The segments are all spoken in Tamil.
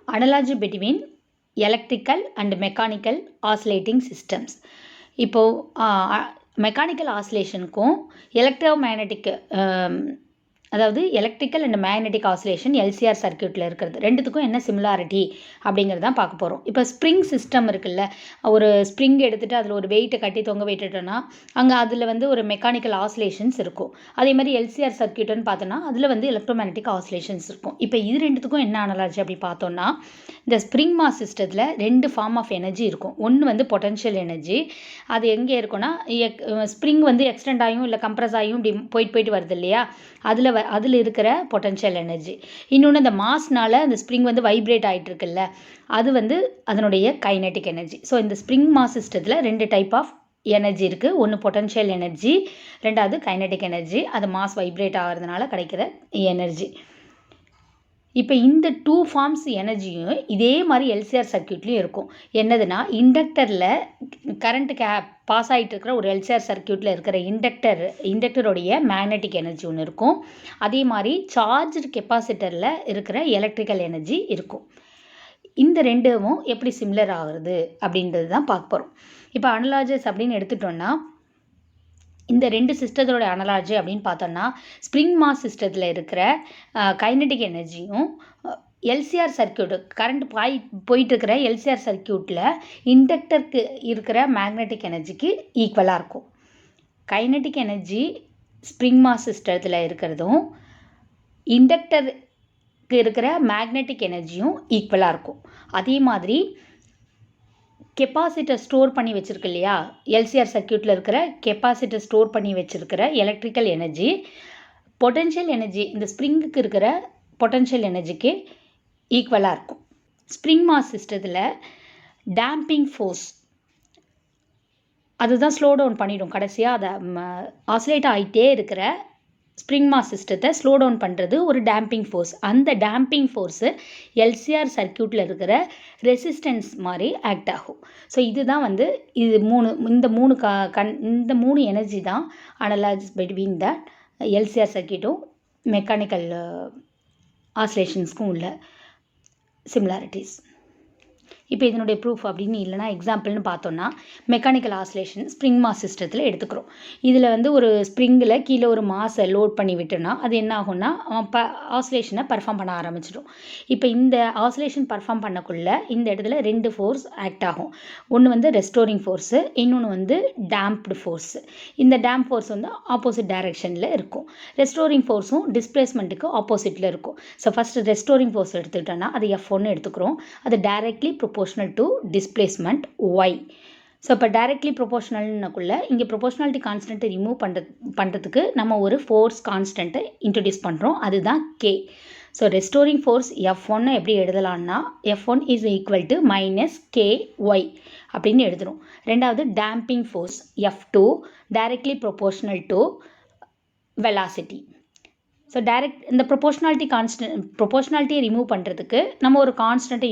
analogy between electrical and mechanical oscillating systems. இப்போது மெக்கானிக்கல் ஆசிலேஷனுக்கும் எலக்ட்ரோமேக்னட்டிக் அதாவது electrical and magnetic oscillation LCR சர்க்கியூட்டில் இருக்கிறது ரெண்டுத்துக்கும் என்ன சிமிலாரிட்டி அப்படிங்கிறது தான் பார்க்க போகிறோம். இப்போ ஸ்ப்ரிங் சிஸ்டம் இருக்குல்ல, ஒரு ஸ்ப்ரிங் எடுத்துகிட்டு அதில் ஒரு வெயிட்டை கட்டி தொங்க விட்டுட்டோன்னா அங்கே அதில் வந்து ஒரு மெக்கானிக்கல் ஆசிலேஷன்ஸ் இருக்கும். அதே மாதிரி எல்சிஆர் சர்க்கியூட்டுன்னு பார்த்தோன்னா அதில் வந்து எலக்ட்ரோமேக்னட்டிக் ஆசிலேஷன்ஸ் இருக்கும். இப்போ இது ரெண்டுத்துக்கும் என்ன அனலாஜி அப்படி பார்த்தோன்னா, இந்த ஸ்ப்ரிங் மாஸ் சிஸ்டத்தில் ரெண்டு ஃபார்ம் ஆஃப் எனர்ஜி இருக்கும். ஒன்று வந்து பொட்டன்ஷியல் எனர்ஜி, அது எங்கே இருக்குன்னா ஸ்ப்ரிங் வந்து எக்ஸ்டெண்ட் ஆகியும் இல்லை கம்ப்ரஸ் ஆகியும் இப்படி போயிட்டு வருது இல்லையா, அதில் இருக்கிற பொட்டன்ஷியல் எனர்ஜி. இன்னொன்று இந்த மாஸ்னால் அந்த ஸ்ப்ரிங் வந்து வைப்ரேட் ஆகிட்டு இருக்குல்ல, அது வந்து அதனுடைய கைனெட்டிக் எனர்ஜி. ஸோ இந்த ஸ்ப்ரிங் மாஸ் சிஸ்டத்தில் ரெண்டு டைப் ஆஃப் எனர்ஜி இருக்குது. ஒன்று பொட்டன்ஷியல் எனர்ஜி, ரெண்டாவது கைனெட்டிக் எனர்ஜி. அது மாஸ் வைப்ரேட் ஆகிறதுனால கிடைக்கிற எனர்ஜி. இப்போ இந்த டூ ஃபார்ம்ஸ் எனர்ஜியும் இதே மாதிரி எல்சிஆர் சர்க்கியூட்லேயும் இருக்கும். என்னதுன்னா, கரண்ட் பாஸ் ஆகிட்டு இருக்கிற ஒரு எல்சிஆர் சர்க்கியூட்டில் இருக்கிற இண்டக்டருடைய மேக்னெட்டிக் எனர்ஜி ஒன்று இருக்கும். அதே மாதிரி சார்ஜ் கெப்பாசிட்டரில் இருக்கிற எலக்ட்ரிக்கல் எனர்ஜி இருக்கும். இந்த ரெண்டும் எப்படி சிமிலர் ஆகுறது அப்படின்றது தான் பார்க்க போகிறோம். இப்போ அனலாஜஸ் அப்படின்னு எடுத்துட்டோன்னா, இந்த ரெண்டு சிஸ்டத்தோட அனலாஜி அப்படின்னு பார்த்தோன்னா, ஸ்ப்ரிங் மாஸ் சிஸ்டத்தில் இருக்கிற கைனெட்டிக் எனர்ஜியும் எல்சிஆர் சர்க்கியூட் கரண்ட் போயிட்டுருக்கிற எல்சிஆர் சர்க்கியூட்டில் இண்டக்டருக்கு இருக்கிற மேக்னெட்டிக் எனர்ஜிக்கு ஈக்குவலாக இருக்கும். கைனெட்டிக் எனர்ஜி ஸ்ப்ரிங் மாஸ் சிஸ்டத்தில் இருக்கிறதும் இண்டக்டருக்கு இருக்கிற மேக்னெட்டிக் எனர்ஜியும் ஈக்குவலாக இருக்கும். அதே மாதிரி கெப்பாசிட்டர் ஸ்டோர் பண்ணி வச்சுருக்கு இல்லையா, எல்சிஆர் சர்க்கியூட்டில் இருக்கிற கெப்பாசிட்டர் ஸ்டோர் பண்ணி வச்சுருக்கிற எலக்ட்ரிக்கல் எனர்ஜி, பொட்டன்ஷியல் எனர்ஜி இந்த ஸ்ப்ரிங்குக்கு இருக்கிற பொட்டன்ஷியல் எனர்ஜிக்கு ஈக்குவலாக இருக்கும். ஸ்ப்ரிங் மாஸ் சிஸ்டத்தில் டேம்பிங் ஃபோர்ஸ் அதுதான் ஸ்லோ டவுன் பண்ணிடும். கடைசியாக அதை ஆசிலேட் ஆகிட்டே இருக்கிற ஸ்ப்ரிங் மாஸ் சிஸ்டத்தை ஸ்லோ டவுன் பண்ணுறது ஒரு டேம்பிங் ஃபோர்ஸ். அந்த டேம்பிங் ஃபோர்ஸு எல்சிஆர் சர்க்கியூட்டில் இருக்கிற ரெசிஸ்டன்ஸ் மாதிரி ஆக்ட் ஆகும். ஸோ இதுதான் வந்து இந்த மூணு எனர்ஜி தான் அனலாஜ் பிட்வீன் த எல்சிஆர் சர்க்கியூட்டும் மெக்கானிக்கல் ஆசிலேஷன்ஸ்க்கும் உள்ள சிமிலாரிட்டிஸ். இப்போ இதனுடைய ப்ரூஃப் அப்படின்னு இல்லைனா எக்ஸாம்பிள்னு பார்த்தோன்னா, மெக்கானிக்கல் ஆசிலேஷன் ஸ்ப்ரிங் மாஸ் சிஸ்டத்தில் எடுத்துக்கிறோம். இதில் வந்து ஒரு ஸ்ப்ரிங்கில் கீழே ஒரு மாஸை லோட் பண்ணி விட்டோன்னா அது என்ன ஆகும்னா ஆசிலேஷனை பர்ஃபார்ம் பண்ண ஆரம்பிச்சிடும். இப்போ இந்த ஆசிலேஷன் பர்ஃபார்ம் பண்ணக்குள்ள இந்த இடத்துல ரெண்டு ஃபோர்ஸ் ஆக்ட் ஆகும். ஒன்று வந்து ரெஸ்டோரிங் ஃபோர்ஸு, இன்னொன்று வந்து டேம்ப்டு ஃபோர்ஸு. இந்த டேம்ப் ஃபோர்ஸ் வந்து ஆப்போசிட் டைரெக்ஷனில் இருக்கும். ரெஸ்டோரிங் ஃபோர்ஸும் டிஸ்பிளேஸ்மெண்ட்டுக்கு ஆப்போசிட்டில் இருக்கும். ஸோ ஃபஸ்ட்டு ரெஸ்டோரிங் ஃபோர்ஸ் எடுத்துக்கிட்டோன்னா அது F1 எடுத்துக்கிறோம். அது directly proportional to displacement y. So இப்போ டைரக்ட்லி ப்ரொபோஷனல்னுக்குள்ள இங்கே ப்ரொபோஷனாலிட்டி கான்ஸ்டன்ட்டை ரிமூவ் பண்ணுறதுக்கு நம்ம ஒரு ஃபோர்ஸ் கான்ஸ்டன்ட்டை இன்ட்ரடியூஸ் பண்ணுறோம், அதுதான் K. So restoring force F1 எப்படி எழுதலான்னா, F1 is equal to -KY அப்படின்னு எழுதுகிறோம். ரெண்டாவது damping force F2 directly proportional to velocity. So இந்த ப்ரொபோஷனாலிட்டியை ரிமூவ் பண்ணுறதுக்கு நம்ம ஒரு கான்ஸ்டன்ட்டை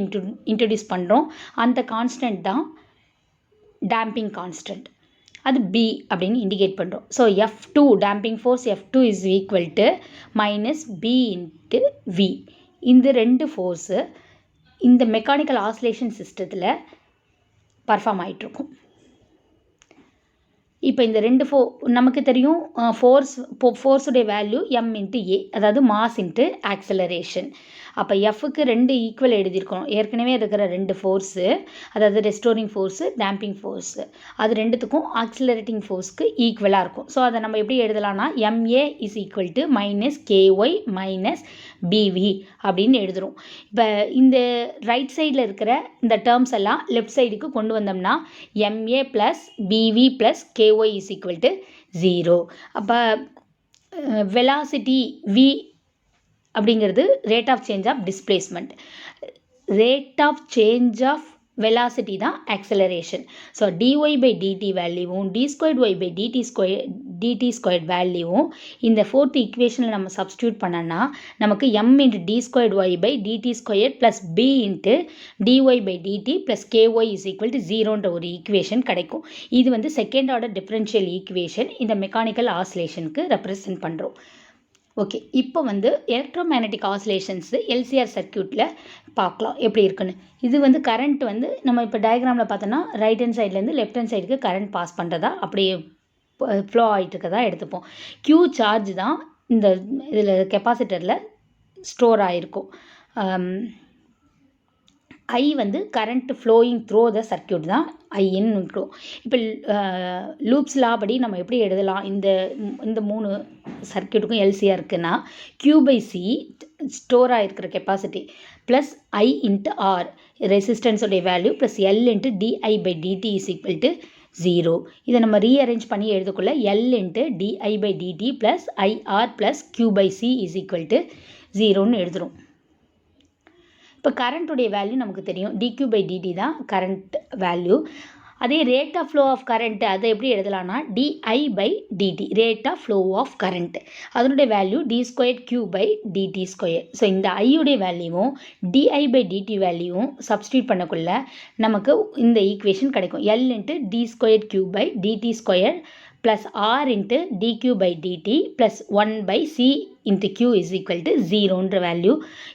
இன்ட்ரடியூஸ் பண்ணுறோம். அந்த கான்ஸ்டன்ட் தான் டேம்பிங் கான்ஸ்டன்ட், அது B அப்படின்னு இண்டிகேட் பண்ணுறோம். So F2 damping force F2 is equal to -B/V. இந்த ரெண்டு ஃபோர்ஸு இந்த மெக்கானிக்கல் ஆசிலேஷன் சிஸ்டத்தில் பர்ஃபார்ம் ஆகிட்டுருக்கும். இப்போ இந்த ரெண்டு நமக்கு தெரியும் ஃபோர்ஸுடைய வேல்யூ m/a, அதாவது மாஸ் இன்ட்டு ஆக்சலரேஷன். அப்போ எஃப்க்கு ரெண்டு ஈக்குவல் எழுதியிருக்கோம். ஏற்கனவே இருக்கிற ரெண்டு ஃபோர்ஸு, அதாவது ரெஸ்டோரிங் ஃபோர்ஸு, டேம்பிங் ஃபோர்ஸு, அது ரெண்டுத்துக்கும் ஆக்சிலரேட்டிங் ஃபோர்ஸ்க்கு ஈக்குவலாக இருக்கும். ஸோ அதை நம்ம எப்படி எழுதலாம்னா ma is equal to -KY -BV அப்படின்னு எழுதுகிறோம். இப்போ இந்த ரைட் சைடில் இருக்கிற இந்த டேர்ம்ஸ் எல்லாம் லெஃப்ட் சைடுக்கு கொண்டு வந்தோம்னா ma + BV + KY is equal to 0. அப்போ வெலாசிட்டி V அப்படிங்கிறது rate of change of displacement. Rate of change of velocity தான் ஆக்சலரேஷன். ஸோ dy/dt வேல்யூவும் d2y/dt² வேல்யூவும் இந்த ஃபோர்த் ஈக்குவேஷனில் நம்ம சப்ஸ்டியூட் பண்ணோன்னா நமக்கு m/d2y/dt² + b dy/dt + ky is equal to 0ன்ற ஒரு ஈக்குவேஷன் கிடைக்கும். இது வந்து செகண்ட் ஆர்டர் டிஃபரன்ஷியல் ஈக்குவேஷன் இந்த மெக்கானிக்கல் ஆசிலேஷனுக்கு ரெப்ரசன்ட் பண்ணுறோம். ஓகே, இப்போ வந்து எலக்ட்ரோமேக்னெட்டிக் ஆசிலேஷன்ஸு எல்சிஆர் சர்க்யூட்டில் பார்க்கலாம் எப்படி இருக்குன்னு. இது வந்து கரண்ட் வந்து நம்ம இப்போ டயக்ராமில் பார்த்தோன்னா ரைட் ஹேண்ட் சைட்லேருந்து லெஃப்ட் ஹேண்ட் சைடுக்கு கரண்ட் பாஸ் பண்ணுறதா அப்படியே ஃப்ளோ ஆகிட்டு இருக்கதா எடுத்துப்போம். Q சார்ஜ் தான் இந்த இதில் கெப்பாசிட்டரில் ஸ்டோர் ஆகிருக்கும். I வந்து current flowing through the circuit தான் ஐன்னு இருக்கும். இப்போ லூப்ஸ் லா படி நம்ம எப்படி எழுதலாம், இந்த 3 சர்க்யூட்டுக்கும் எல்சிஆர் இருக்குன்னா Q/C ஸ்டோர் ஆகிருக்கிற capacity plus I into R ரெசிஸ்டன்ஸோடைய value plus L into di/dt is equal to 0. இதை நம்ம ரீஅரேஞ்ச் பண்ணி எழுதக்குள்ள L into di/dt plus IR plus Q/C is equal to 0ன்னு எழுதுகிறோம். இப்போ கரண்ட்டுடைய வேல்யூ நமக்கு தெரியும், dq/dt தான் கரண்ட் வேல்யூ. அதே rate of flow of current அதை எப்படி எழுதலாம்னா di/dt rate of flow of current, அதனுடைய வேல்யூ d²q/dt². ஸோ இந்த ஐயுடைய வேல்யூவும் di/dt வேல்யூவும் சப்ஸ்டியூட் பண்ணக்குள்ள நமக்கு இந்த ஈக்குவேஷன் கிடைக்கும். L into d²q/dt² plus R into dq/dt plus 1/c into q is equal to 0ன்ற வேல்யூ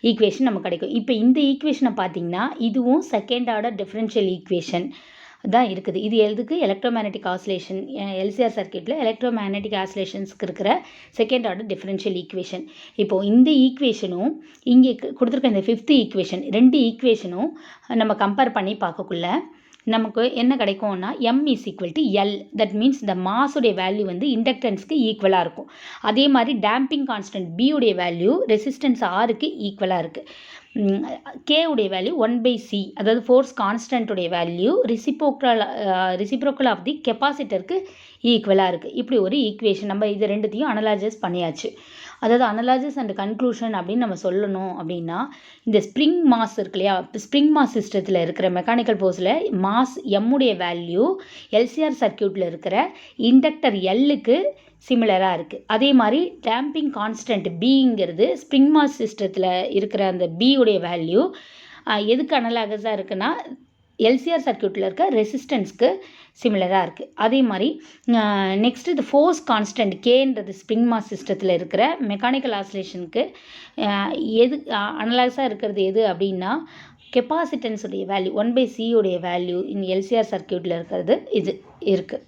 ஈக்குவேஷன் நமக்கு கிடைக்கும். இப்போ இந்த ஈக்குவேஷனை பார்த்தீங்கன்னா இதுவும் செகண்ட் ஆர்டர் டிஃபரன்ஷியல் ஈக்குவேஷன் தான் இருக்குது. இது எதுக்கு எலக்ட்ரோமேக்னெட்டிக் ஆசிலேஷன் எல்சிஆர் சர்க்யூட்டில் எலக்ட்ரோமேக்னெட்டிக் ஆசிலேஷன்ஸ்க்கு இருக்கிற செகண்ட் ஆர்டர் டிஃபரன்ஷியல் ஈக்குவேஷன். இப்போது இந்த ஈக்குவேஷனும் இங்கே கொடுத்துருக்க இந்த 5th ஈக்குவேஷன், 2 ஈக்குவேஷனும் நம்ம கம்பேர் பண்ணி பார்க்கக்குள்ள நமக்கு என்ன கிடைக்கும்னா m is equal to L. That means இந்த மாஸுடைய வேல்யூ வந்து இண்டக்டன்ஸ்க்கு ஈக்குவலாக இருக்கும். அதே மாதிரி டேம்பிங் கான்ஸ்டன்ட் B உடைய வேல்யூ ரெசிஸ்டன்ஸ் Rக்கு ஈக்குவலாக இருக்குது. K உடைய வேல்யூ 1/C, அதாவது ஃபோர்ஸ் கான்ஸ்டன்ட்டுடைய வேல்யூ ரிசிப்ரோக்கல் ஆஃப் தி கெப்பாசிட்டருக்கு ஈக்குவலாக இருக்குது. இப்படி ஒரு ஈக்குவேஷன் நம்ம இது ரெண்டுத்தையும் அனலைசஸ் பண்ணியாச்சு. அதாவது அனலைசிஸ் அண்ட் கன்க்ளூஷன் அப்படின்னு நம்ம சொல்லணும் அப்படின்னா, இந்த ஸ்ப்ரிங் மாஸ் இருக்கு இல்லையா, ஸ்ப்ரிங் மாஸ் சிஸ்டத்தில் இருக்கிற மெக்கானிக்கல் ஃபோர்ஸில் மாஸ் எம்முடைய வேல்யூ எல்சிஆர் சர்க்யூட்டில் இருக்கிற இண்டக்டர் எல்லுக்கு சிமிலராக இருக்குது. அதே மாதிரி டேம்பிங் கான்ஸ்டன்ட் பிங்கிறது ஸ்ப்ரிங் மாஸ் சிஸ்டத்தில் இருக்கிற அந்த பியுடைய வேல்யூ எதுக்கு அனலாகஸாக இருக்குன்னா எல்சிஆர் சர்க்யூட்டில் இருக்க ரெசிஸ்டன்ஸ்க்கு சிமிலராக இருக்குது. அதே மாதிரி நெக்ஸ்ட்டு இந்த ஃபோர்ஸ் கான்ஸ்டன்ட் கேன்றது ஸ்ப்ரிங் மாஸ் சிஸ்டத்தில் இருக்கிற மெக்கானிக்கல் ஆசிலேஷனுக்கு எது அனலாகஸாக இருக்கிறது எது அப்படின்னா கெப்பாசிட்டன்ஸுடைய வேல்யூ 1/C உடைய வேல்யூ இன் எல்சிஆர் சர்க்யூட்டில் இருக்கிறது இது இருக்குது.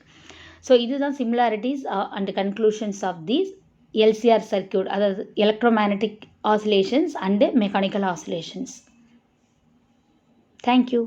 ஸோ இதுதான் similarities and conclusions of these LCR circuit, அதாவது electromagnetic oscillations and mechanical oscillations. Thank you.